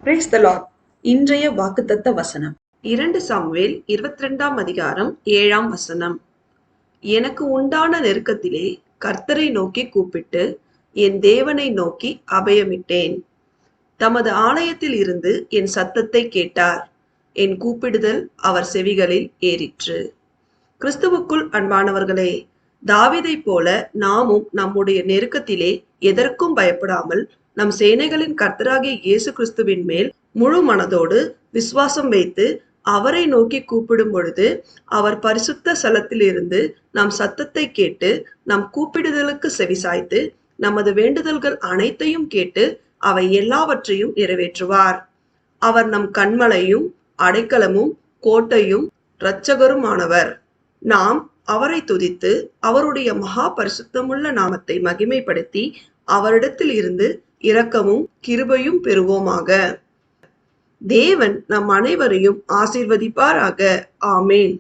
Praise the Lord. இன்றைய வாக்குத்தத்த வசனம் 2 சாமுவேல் 22ஆம் அதிகாரம் 7ஆம் வசனம். எனக்கு உண்டான நெருக்கத்திலே கர்த்தரை நோக்கி கூப்பிட்டு என் தேவனை நோக்கி அபயமிட்டேன். தமது ஆலயத்தில் இருந்து என் சத்தத்தை கேட்டார். என் கூப்பிடுதல் அவர் செவிகளில் ஏறிற்று. கிறிஸ்துவுக்குள் அன்பானவர்களே, தாவீதைப் போல நாமும் நம்முடைய நெருக்கத்திலே எதற்கும் பயப்படாமல் நம் சேனைகளின் கர்த்தராகிய இயேசு கிறிஸ்துவின் மேல் முழு மனதோடு விசுவாசம் வைத்து அவரை நோக்கி கூப்பிடும் பொழுது அவர் பரிசுத்த ஸ்தலத்திலிருந்து நம் சத்தத்தை கேட்டு நம் கூப்பிடுதலுக்கு செவிசாய்த்து நமது வேண்டுதல்கள் அனைத்தையும் கேட்டு அவை எல்லாவற்றையும் நிறைவேற்றுவார். அவர் நம் கன்மலையும் அடைக்கலமும் கோட்டையும் இரட்சகருமானவர். நாம் அவரை துதித்து அவருடைய மகா பரிசுத்தமுள்ள நாமத்தை மகிமைப்படுத்தி அவரிடத்தில் இருந்து இரக்கமும் கிருபையும் பெறுவோமாக. தேவன் நம் அனைவரையும் ஆசீர்வதிப்பாராக. ஆமேன்.